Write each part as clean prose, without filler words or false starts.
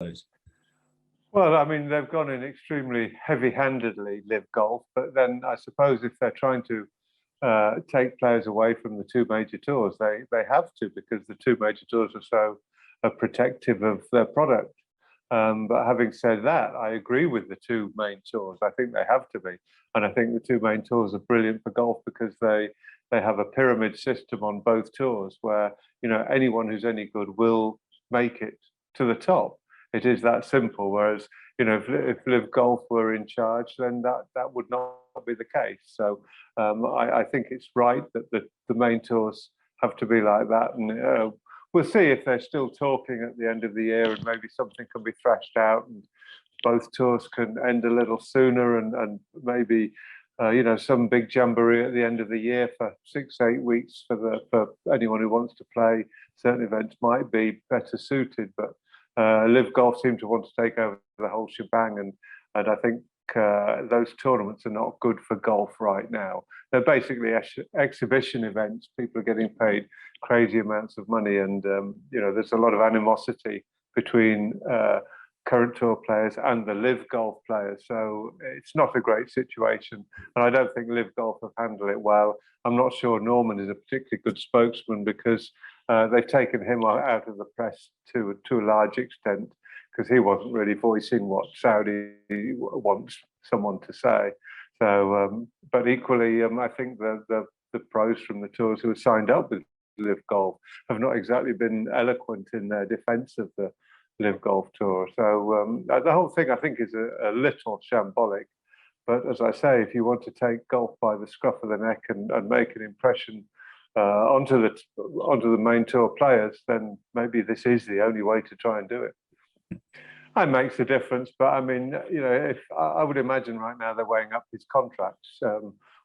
those? Well, I mean, they've gone in extremely heavy-handedly, LIV Golf, but then I suppose if they're trying to take players away from the two major tours, they have to, because the two major tours are so protective of their product. But having said that, I agree with the two main tours. I think they have to be. And I think the two main tours are brilliant for golf because they have a pyramid system on both tours where, you know, anyone who's any good will make it to the top. It is that simple. Whereas, you know, if LIV Golf were in charge, then that would not be the case. So I think it's right that the main tours have to be like that. And we'll see if they're still talking at the end of the year, and maybe something can be thrashed out and both tours can end a little sooner, and maybe you know, some big jamboree at the end of the year for 6-8 weeks for anyone who wants to play certain events might be better suited. But LIV Golf seem to want to take over the whole shebang, and I think those tournaments are not good for golf right now. They're basically exhibition events. People are getting paid crazy amounts of money, and you know, there's a lot of animosity between current tour players and the LIV Golf players. So it's not a great situation, and I don't think LIV Golf have handled it well. I'm not sure Norman is a particularly good spokesman, because they've taken him out of the press to a large extent, because he wasn't really voicing what Saudi wants someone to say. So, but equally, I think the pros from the tours who have signed up with LIV Golf have not exactly been eloquent in their defence of the LIV Golf Tour. So the whole thing, I think, is a little shambolic. But as I say, if you want to take golf by the scruff of the neck and make an impression onto the main tour players, then maybe this is the only way to try and do it. It makes a difference, but I mean, you know, if I would imagine right now they're weighing up his contracts,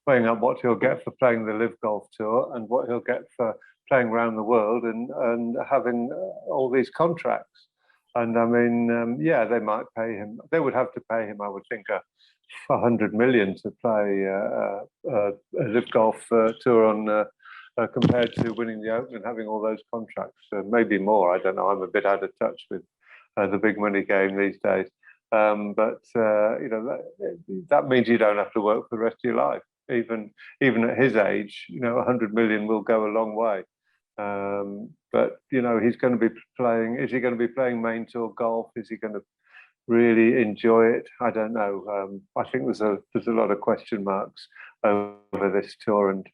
weighing up what he'll get for playing the LIV Golf Tour and what he'll get for playing around the world, and having all these contracts. And I mean, yeah, they might pay him. They would have to pay him, I would think, 100 million to play a LIV Golf Tour on. Compared to winning the Open and having all those contracts, maybe more. I don't know. I'm a bit out of touch with the big money game these days. But you know, that means you don't have to work for the rest of your life. Even at his age, you know, 100 million will go a long way. But you know, he's going to be playing. Is he going to be playing main tour golf? Is he going to really enjoy it? I don't know. I think there's a lot of question marks over this tour, and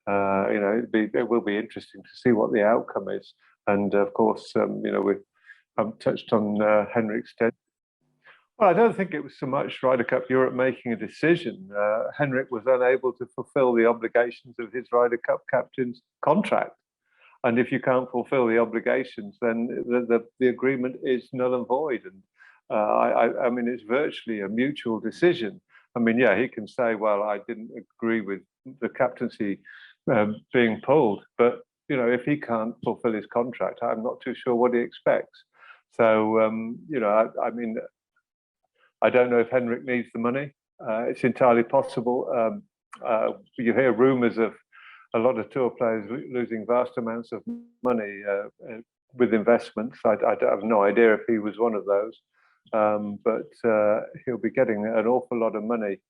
you know, it will be interesting to see what the outcome is. And of course, you know, we've touched on Henrik Stenson. Well, I don't think it was so much Ryder Cup Europe making a decision. Henrik was unable to fulfill the obligations of his Ryder Cup captain's contract. And if you can't fulfill the obligations, then the agreement is null and void. And I mean, it's virtually a mutual decision. I mean, yeah, he can say, well, I didn't agree with the captaincy being pulled, but you know, if he can't fulfill his contract, I'm not too sure what he expects. So you know, I mean, I don't know if Henrik needs the money. It's entirely possible. You hear rumours of a lot of tour players losing vast amounts of money with investments. I have no idea if he was one of those, but he'll be getting an awful lot of money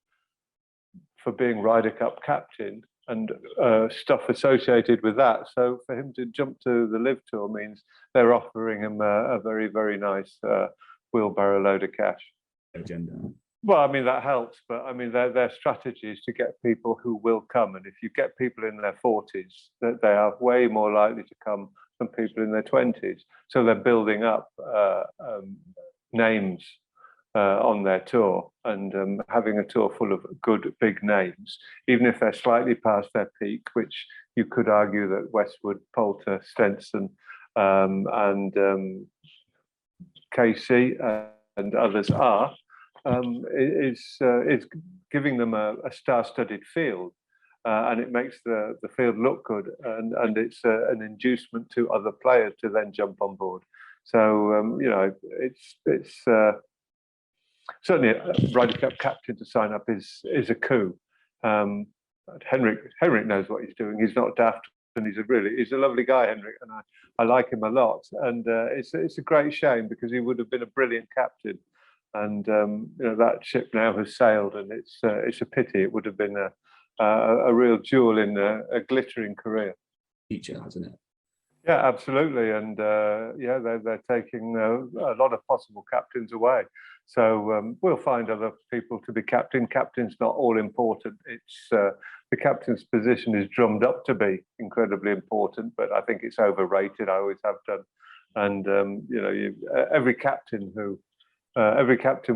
for being Ryder Cup captain and stuff associated with that. So for him to jump to the LIV Tour means they're offering him a very, very nice wheelbarrow load of cash. Agenda. Well, I mean, that helps, but I mean, their strategy is to get people who will come. And if you get people in their 40s, that they are way more likely to come than people in their 20s. So they're building up names on their tour, and having a tour full of good big names, even if they're slightly past their peak, which you could argue that Westwood, Poulter, Stenson, and Casey and others are, is giving them a star-studded field, and it makes the field look good, and it's an inducement to other players to then jump on board. So you know, it's certainly a Ryder Cup captain to sign up is a coup. Henrik knows what he's doing. He's not daft and he's a lovely guy, Henrik, and I like him a lot. And it's a great shame because he would have been a brilliant captain. And that ship now has sailed, and it's a pity. It would have been a real jewel in a glittering career. Future, hasn't it? Yeah, absolutely, and they're taking a lot of possible captains away. So we'll find other people to be captain. Captain's not all important. It's the captain's position is drummed up to be incredibly important, but I think it's overrated. I always have done, and every captain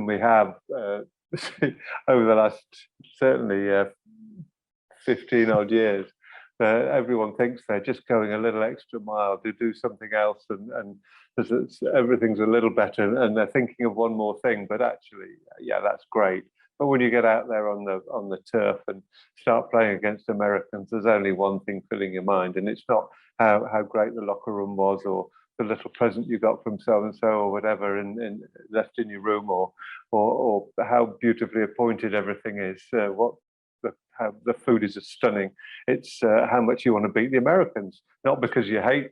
we have over the last certainly 15 odd years. Everyone thinks they're just going a little extra mile to do something else, and everything's a little better, and they're thinking of one more thing. But actually, yeah, that's great. But when you get out there on the turf and start playing against Americans, there's only one thing filling your mind, and it's not how great the locker room was, or the little present you got from so and so, or whatever, and left in your room, or how beautifully appointed everything is. How the food is stunning. It's how much you want to beat the Americans, not because you hate,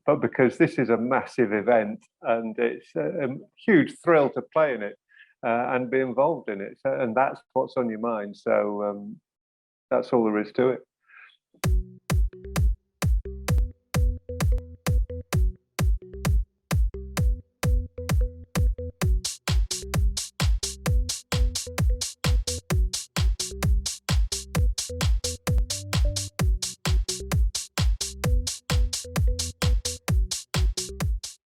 but because this is a massive event, and it's a huge thrill to play in it and be involved in it. And that's what's on your mind. So that's all there is to it.